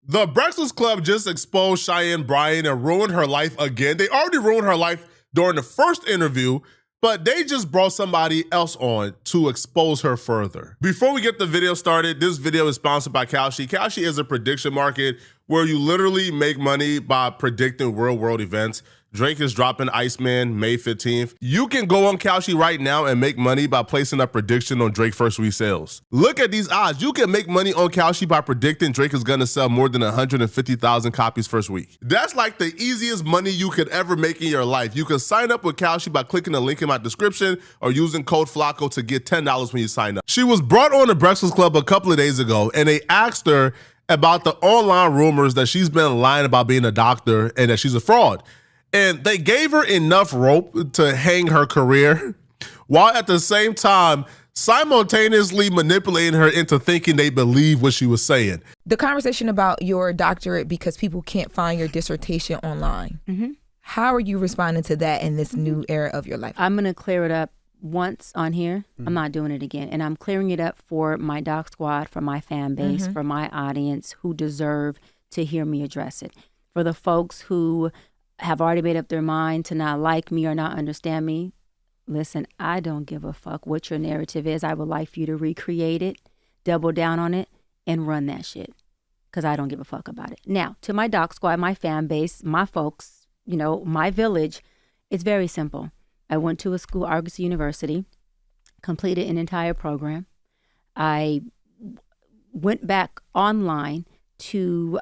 The Breakfast Club just exposed Cheyenne Bryan and ruined her life again. They already ruined her life during the first interview, but they just brought somebody else on to expose her further. Before we get the video started, this video is sponsored by Kalshi. Kalshi is a prediction market where you literally make money by predicting real world events. Drake is dropping Iceman May 15th. You can go on Kalshi right now and make money by placing a prediction on Drake first week sales. Look at these odds. You can make money on Kalshi by predicting Drake is gonna sell more than 150,000 copies first week. That's like the easiest money you could ever make in your life. You can sign up with Kalshi by clicking the link in my description or using code FLACO to get $10 when you sign up. She was brought on the Breakfast Club a couple of days ago and they asked her about the online rumors that she's been lying about being a doctor and that she's a fraud. And they gave her enough rope to hang her career, while at the same time simultaneously manipulating her into thinking they believe what she was saying. The conversation about your doctorate because people can't find your dissertation online. Mm-hmm. How are you responding to that in this new era of your life? I'm going to clear it up once on here. I'm not doing it again. And I'm clearing it up for my doc squad, for my fan base, for my audience who deserve to hear me address it. For the folks who have already made up their mind to not like me or not understand me, listen, I don't give a fuck what your narrative is. I would like for you to recreate it, double down on it, and run that shit, because I don't give a fuck about it. Now, to my doc squad, my fan base, my folks, you know, my village, it's very simple. I went to a school, Argosy University, completed an entire program. I went back online to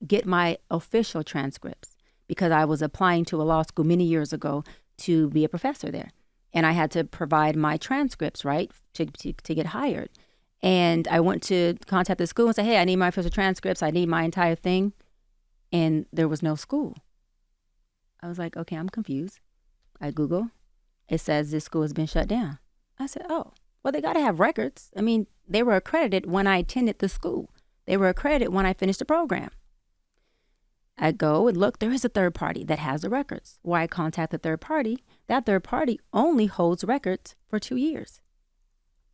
get my official transcripts, because I was applying to a law school many years ago to be a professor there. And I had to provide my transcripts, right, to get hired. And I went to contact the school and say, hey, I need my official transcripts. I need my entire thing. And there was no school. I was like, okay, I'm confused. I Google. It says this school has been shut down. I said, oh, well, they got to have records. I mean, they were accredited when I attended the school. They were accredited when I finished the program. I go and look, there is a third party that has the records. Why I contact the third party, that third party only holds records for 2 years.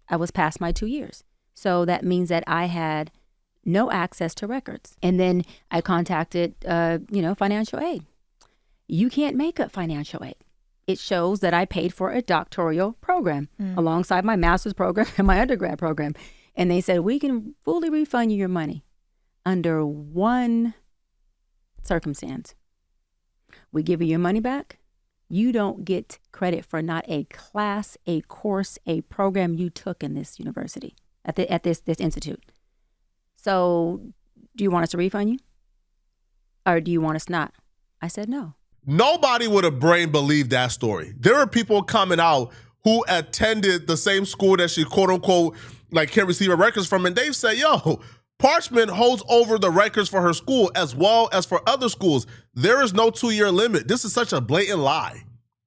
I was past my 2 years. So that means that I had no access to records. And then I contacted, financial aid. You can't make up financial aid. It shows that I paid for a doctoral program alongside my master's program and my undergrad program. And they said, we can fully refund you your money under one circumstance. We give you your money back. You don't get credit for not a class, a course, a program you took in this university, at this institute. So do you want us to refund you? Or do you want us not? I said no. Nobody would have brain believed that story. There are people coming out who attended the same school that she quote unquote like can't receive her records from, and they've said, yo, Parchment holds over the records for her school as well as for other schools. There is no 2-year limit. This is such a blatant lie.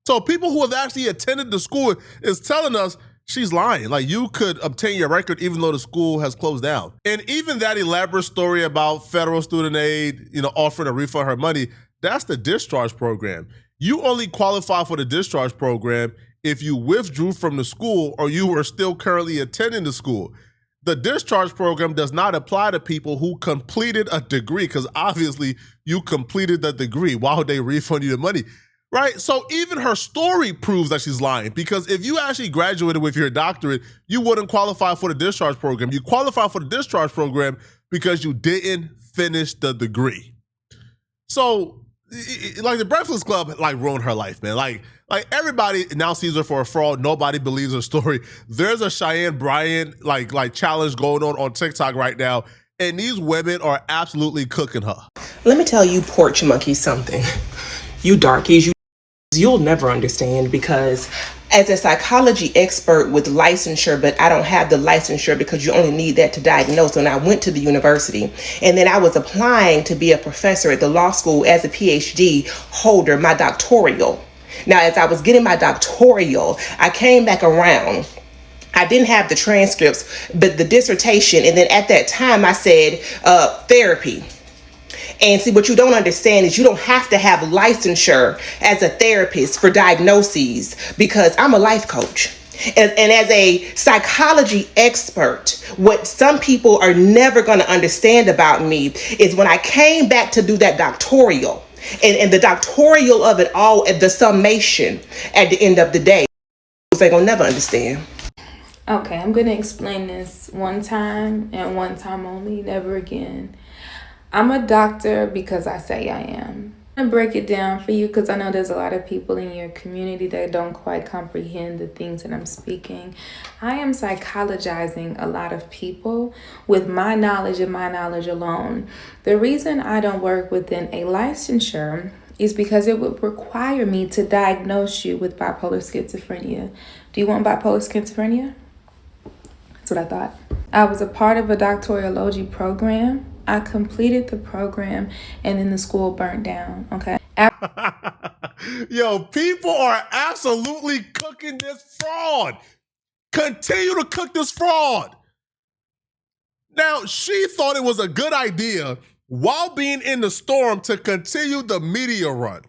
So people who have actually attended the school is telling us she's lying. Like, you could obtain your record even though the school has closed down. And even that elaborate story about federal student aid, offering to refund her money, that's the discharge program. You only qualify for the discharge program if you withdrew from the school or you were still currently attending the school. The discharge program does not apply to people who completed a degree, because obviously you completed the degree. Why would they refund you the money? Right? So even her story proves that she's lying, because if you actually graduated with your doctorate, you wouldn't qualify for the discharge program. You qualify for the discharge program because you didn't finish the degree. So like the Breakfast Club ruined her life, man. Like everybody now sees her for a fraud. Nobody believes her story. There's a Cheyenne Bryan like challenge going on TikTok right now, and these women are absolutely cooking her. Let me tell you porch monkey something. You darkies, you'll never understand, because as a psychology expert with licensure, but I don't have the licensure because you only need that to diagnose. And I went to the university, and then I was applying to be a professor at the law school as a PhD holder, my doctoral. Now, as I was getting my doctoral, I came back around. I didn't have the transcripts, but the dissertation. And then at that time I said, therapy. And see, what you don't understand is you don't have to have licensure as a therapist for diagnoses, because I'm a life coach. And as a psychology expert, what some people are never going to understand about me is when I came back to do that doctoral, and the doctoral of it all, the summation at the end of the day, they're going to never understand. Okay, I'm going to explain this one time and one time only, never again. I'm a doctor because I say I am. I'm going to break it down for you because I know there's a lot of people in your community that don't quite comprehend the things that I'm speaking. I am psychologizing a lot of people with my knowledge and my knowledge alone. The reason I don't work within a licensure is because it would require me to diagnose you with bipolar schizophrenia. Do you want bipolar schizophrenia? That's what I thought. I was a part of a doctorology program. I completed the program and then the school burnt down, okay? Yo, people are absolutely cooking this fraud. Continue to cook this fraud. Now, she thought it was a good idea while being in the storm to continue the media run.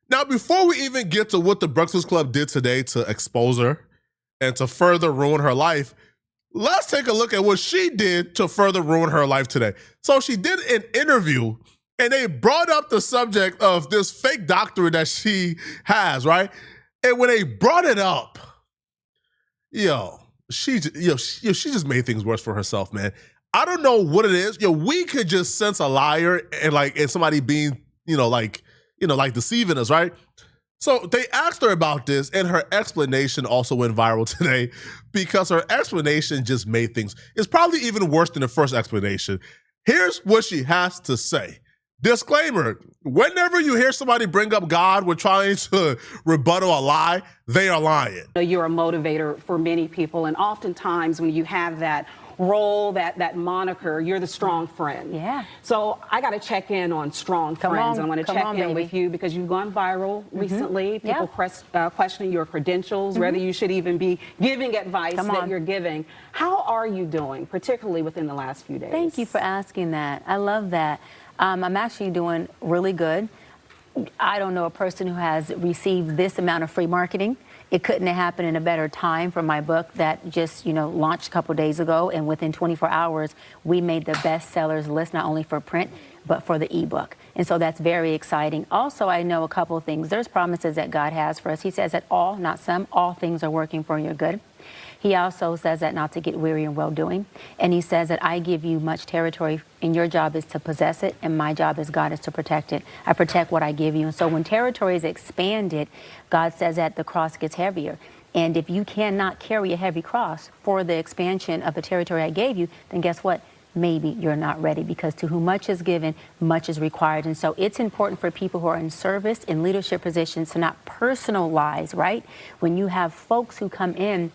Now, before we even get to what the Breakfast Club did today to expose her and to further ruin her life, let's take a look at what she did to further ruin her life today. So she did an interview and they brought up the subject of this fake doctorate that she has, right? And when they brought it up, she just made things worse for herself, man. I don't know what it is. We could just sense a liar and somebody being, deceiving us, right? So they asked her about this, and her explanation also went viral today because her explanation just made things. It's probably even worse than the first explanation. Here's what she has to say. Disclaimer, whenever you hear somebody bring up God when trying to rebuttal a lie, they are lying. You're a motivator for many people, and oftentimes when you have that role, that moniker, you're the strong friend. Yeah. So I got to check in on strong friends. And I want to check in with you because you've gone viral recently. People questioning your credentials, whether you should even be giving advice that you're giving. How are you doing, particularly within the last few days? Thank you for asking that. I love that. I'm actually doing really good. I don't know a person who has received this amount of free marketing. It couldn't have happened in a better time for my book that just, launched a couple days ago. And within 24 hours, we made the bestsellers list, not only for print, but for the ebook. And so that's very exciting. Also, I know a couple of things. There's promises that God has for us. He says that all, not some, all things are working for your good. He also says that not to get weary in well-doing. And he says that I give you much territory, and your job is to possess it, and my job as God is to protect it. I protect what I give you. And so when territory is expanded, God says that the cross gets heavier. And if you cannot carry a heavy cross for the expansion of the territory I gave you, then guess what? Maybe you're not ready, because to whom much is given, much is required. And so it's important for people who are in service, in leadership positions, to not personalize, right? When you have folks who come in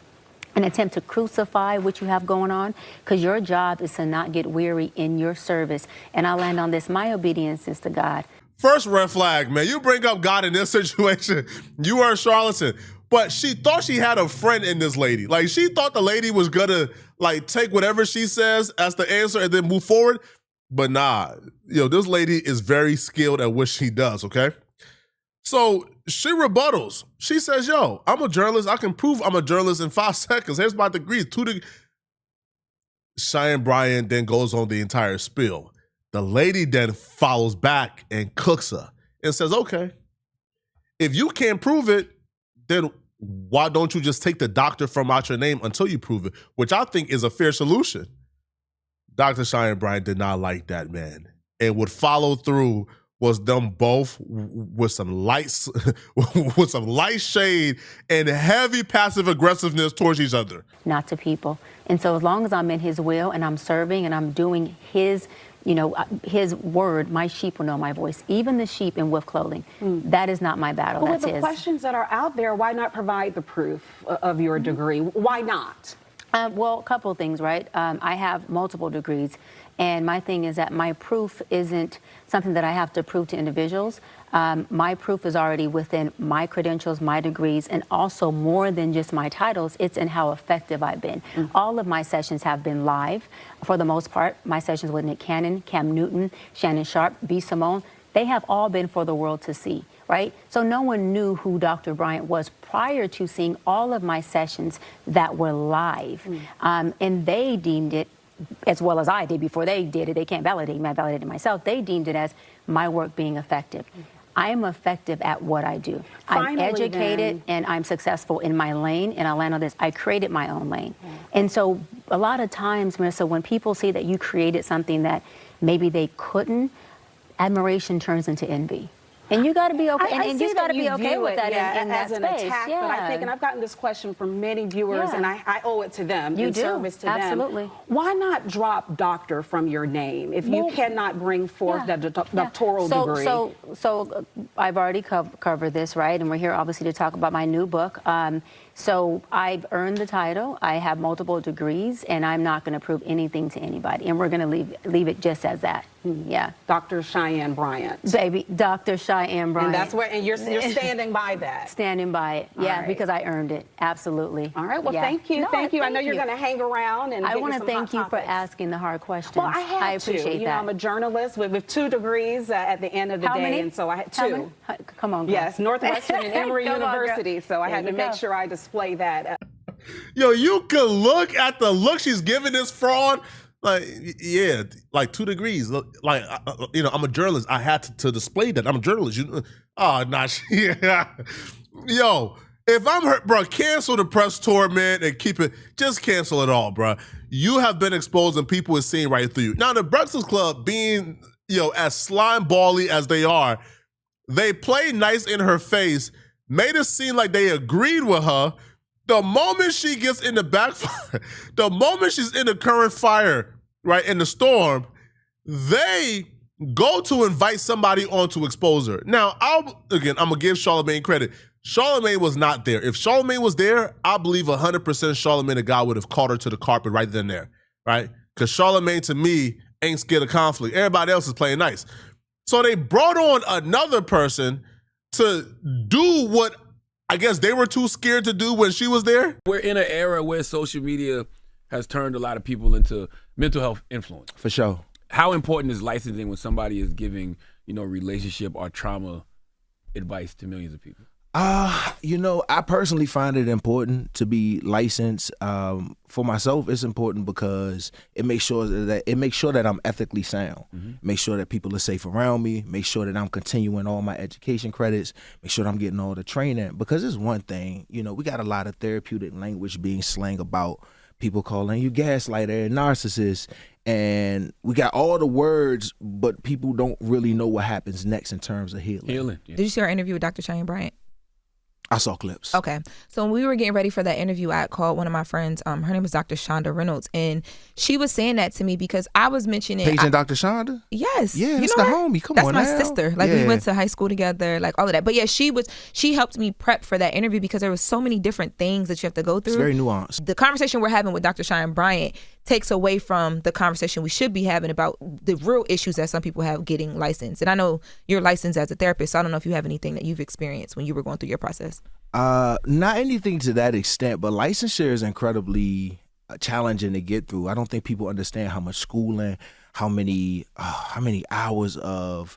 and attempt to crucify what you have going on, because your job is to not get weary in your service. And I'll land on this. My obedience is to God. First red flag, man. You bring up God in this situation, you are a charlatan. But she thought she had a friend in this lady. Like, she thought the lady was gonna, take whatever she says as the answer and then move forward. But nah, this lady is very skilled at what she does, okay? So she rebuttals. She says, I'm a journalist. I can prove I'm a journalist in 5 seconds. Here's my degrees. Cheyenne Bryant then goes on the entire spiel. The lady then follows back and cooks her and says, okay, if you can't prove it, then why don't you just take the doctor from out your name until you prove it? Which I think is a fair solution. Dr. Cheyenne Bryant did not like that, man. And would follow through was them both with some light shade and heavy passive aggressiveness towards each other. Not to people. And so as long as I'm in his will and I'm serving and I'm doing his word, my sheep will know my voice. Even the sheep in wolf clothing. That is not my battle. But That's with the his. questions that are out there, why not provide the proof of your degree? Why not? Well, a couple of things, right? I have multiple degrees. And my thing is that my proof isn't something that I have to prove to individuals. My proof is already within my credentials, my degrees, and also more than just my titles, it's in how effective I've been. All of my sessions have been live. For the most part, my sessions with Nick Cannon, Cam Newton, Shannon Sharp, B. Simone, they have all been for the world to see, right? So no one knew who Dr. Bryant was prior to seeing all of my sessions that were live. And they deemed it, as well as I did before they did it, they can't validate me, I validated myself, they deemed it as my work being effective. I am effective at what I do. I'm educated and I'm successful in my lane, and I'll land on this. I created my own lane. And so a lot of times, Marissa, when people see that you created something that maybe they couldn't, admiration turns into envy. And you got to be okay. And you got to be okay with that in that as space. An attack, but I think, and I've gotten this question from many viewers, and I owe it to them in service to Absolutely. them. Why not drop doctor from your name if you cannot bring forth the doctoral degree? So I've already covered this, right? And we're here obviously to talk about my new book. So I've earned the title. I have multiple degrees, and I'm not going to prove anything to anybody. And we're going to leave it just as that. Yeah. Dr. Cheyenne Bryant. Baby, Dr. Cheyenne Bryant. And that's where, and you're standing by that. Standing by it. Yeah, because I earned it. Absolutely. All right. Well, thank you. Thank you. I know you're going to hang around and I want to thank you for asking the hard questions. Well, I appreciate that. You know, I'm a journalist with 2 degrees at the end of the day. Many? And so I had 2. Come on, girl. Yes, Northwestern and Emory University. So I had to make sure I display that. Yo, you could look at the look she's giving this fraud. Like, yeah, like 2 degrees. Like, you know, I'm a journalist. I had to display that. I'm a journalist. Yeah. Yo, if I'm hurt, bro, cancel the press tour, man, and keep it. Just cancel it all, bro. You have been exposed and people are seeing right through you. Now, the Breakfast Club being, you know, as slime bally as they are, they played nice in her face, made it seem like they agreed with her. The moment she gets in the backfire, the moment she's in the current fire, right, in the storm, they go to invite somebody on to expose her. Now, I'm going to give Charlamagne credit. Charlamagne was not there. If Charlamagne was there, I believe 100% Charlamagne the God would have called her to the carpet right then and there, right? Because Charlamagne, to me, ain't scared of conflict. Everybody else is playing nice. So they brought on another person to do what I guess they were too scared to do when she was there. We're in an era where social media has turned a lot of people into mental health influence. For sure. How important is licensing when somebody is giving, you know, relationship or trauma advice to millions of people? You know, I personally find it important to be licensed. For myself, it's important because it makes sure that I'm ethically sound. Make sure that people are safe around me. Make sure that I'm continuing all my education credits. Make sure that I'm getting all the training. Because it's one thing, you know, we got a lot of therapeutic language being slang about people calling you gaslighter and narcissist. And we got all the words, but people don't really know what happens next in terms of healing. Did you see our interview with Dr. Cheyenne Bryant? I saw clips. Okay. So when we were getting ready for that interview, I called one of my friends. Her name is Dr. Shonda Reynolds. And she was saying that to me because I was mentioning... Paige and Dr. Shonda? Yes. Yeah, that's the homie. Come on now. That's my sister. Like, we went to high school together, like all of that. But yeah, she helped me prep for that interview because there was so many different things that you have to go through. It's very nuanced. The conversation we're having with Dr. Cheyenne Bryant takes away from the conversation we should be having about the real issues that some people have getting licensed. And I know you're licensed as a therapist, so I don't know if you have anything that you've experienced when you were going through your process. Not anything to that extent, but licensure is incredibly challenging to get through. I don't think people understand how much schooling, how many hours of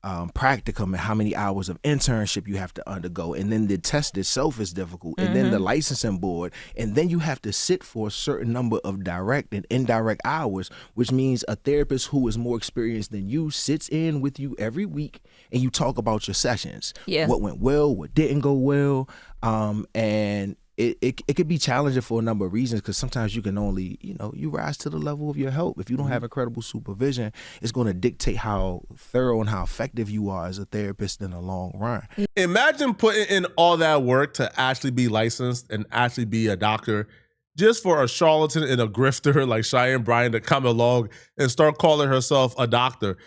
practicum and how many hours of internship you have to undergo, and then the test itself is difficult, and then the licensing board, and then you have to sit for a certain number of direct and indirect hours, which means a therapist who is more experienced than you sits in with you every week and you talk about your sessions, what went well, what didn't go well, and it could be challenging for a number of reasons, because sometimes you can only, you rise to the level of your help. If you don't have incredible supervision, it's going to dictate how thorough and how effective you are as a therapist in the long run. Imagine putting in all that work to actually be licensed and actually be a doctor, just for a charlatan and a grifter like Cheyenne Bryant to come along and start calling herself a doctor.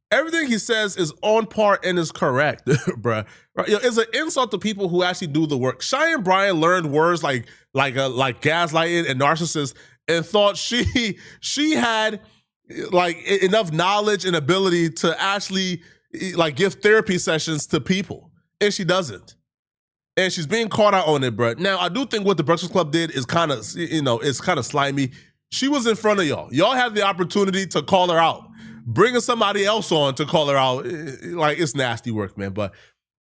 Everything he says is on par and is correct, bruh. It's an insult to people who actually do the work. Cheyenne Bryant learned words like gaslighting and narcissist and thought she had like enough knowledge and ability to actually like give therapy sessions to people, and she doesn't. And she's being caught out on it, bruh. Now, I do think what the Breakfast Club did is kind of, it's kind of slimy. She was in front of y'all. Y'all had the opportunity to call her out. Bringing somebody else on to call her out, like, it's nasty work, man. But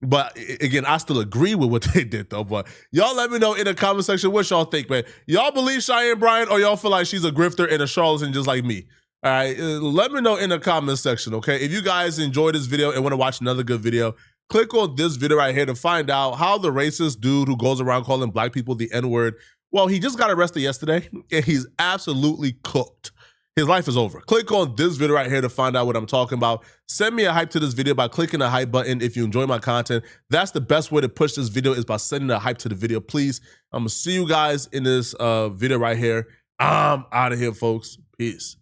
But again, I still agree with what they did, though. But y'all let me know in the comment section what y'all think, man. Y'all believe Cheyenne Bryant, or y'all feel like she's a grifter and a charlatan just like me? All right, let me know in the comment section, okay? If you guys enjoyed this video and want to watch another good video, click on this video right here to find out how the racist dude who goes around calling black people the N-word, well, he just got arrested yesterday, and he's absolutely cooked. His life is over. Click on this video right here to find out what I'm talking about. Send me a hype to this video by clicking the hype button if you enjoy my content. That's the best way to push this video, is by sending a hype to the video, please. I'm going to see you guys in this video right here. I'm out of here, folks. Peace.